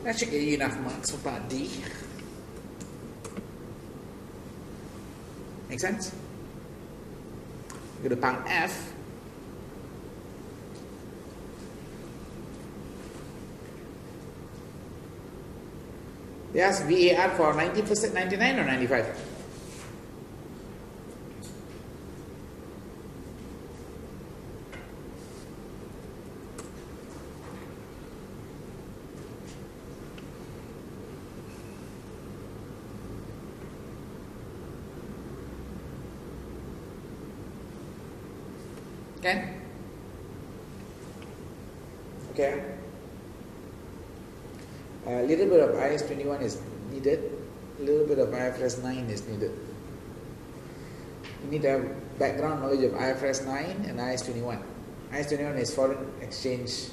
That should get you enough marks for part D. Make sense? Go to part F. They ask VAR for 90%, 99 or 95? Okay? Okay. A little bit of IAS 21 is needed. A little bit of IFRS 9 is needed. You need to have background knowledge of IFRS 9 and IAS 21. IAS 21 is foreign exchange.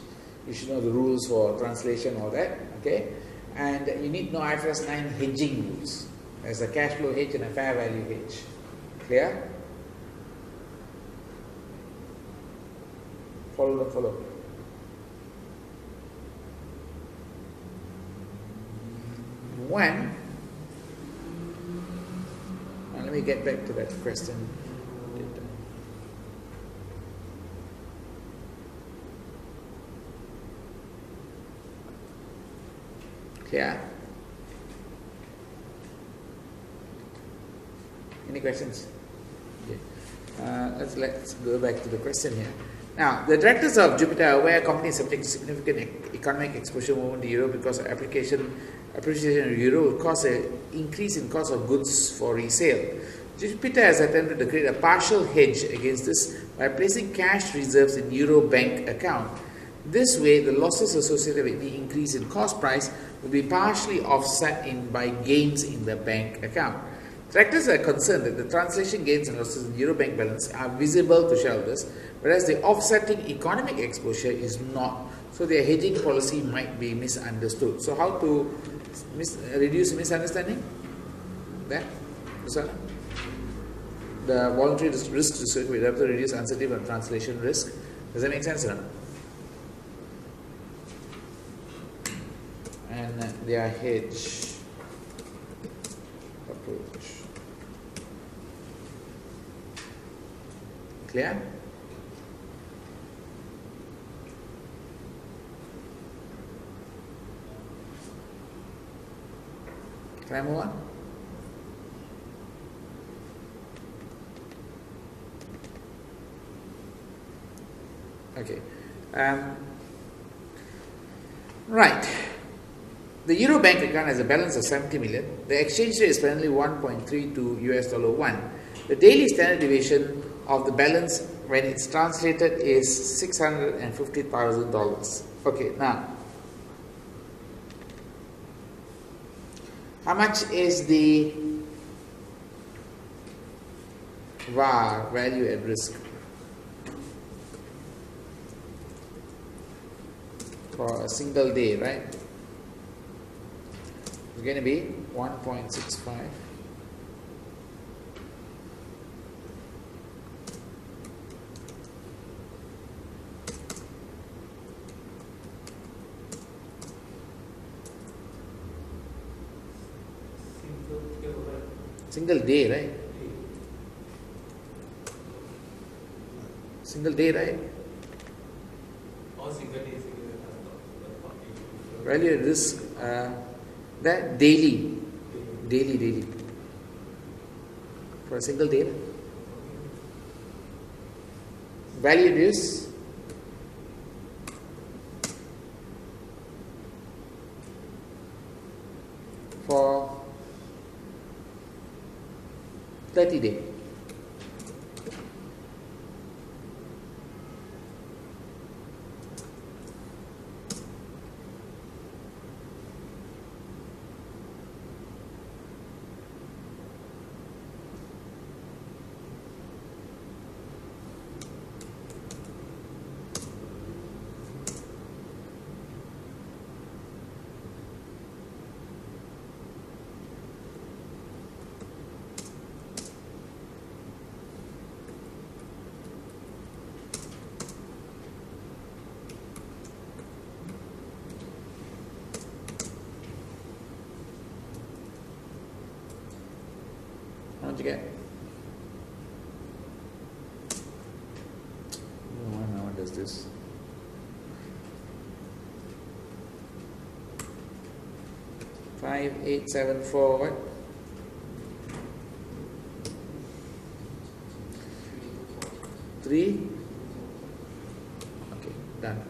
You should know the rules for translation, all that. Okay? And you need to know IFRS 9 hedging rules. There's a cash flow hedge and a fair value hedge. Clear? Follow, don't follow. When, now let me get back to that question. Clear? Any questions? Okay. Let's go back to the question here. Now, the directors of Jupiter are aware companies subject to significant economic exposure movement to euro because of appreciation of euro will cause an increase in cost of goods for resale. Jupiter has attempted to create a partial hedge against this by placing cash reserves in euro bank account. This way, the losses associated with the increase in cost price will be partially offset by gains in the bank account. Directors are concerned that the translation gains and losses in the euro bank balance are visible to shareholders, whereas the offsetting economic exposure is not. So their hedging policy might be misunderstood. So how to reduce misunderstanding? There, the voluntary risk research we have to reduce uncertainty and translation risk. Does that make sense or not? And their hedge approach. Clear? Can I move on? Okay. Right. The euro bank account has a balance of 70 million. The exchange rate is currently 1.3 to $1. The daily standard deviation of the balance when it's translated is $650,000. Okay, now how much is the VAR, value at risk, for a single day, right? It's going to be 1.65. Single day, right? Single day, right? Or single day. Value at risk, that daily. For a single day. Value at risk. For 30 days. much you get? What does this? Five, 8, 7, 4, what? 3. Okay, done.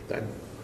Done.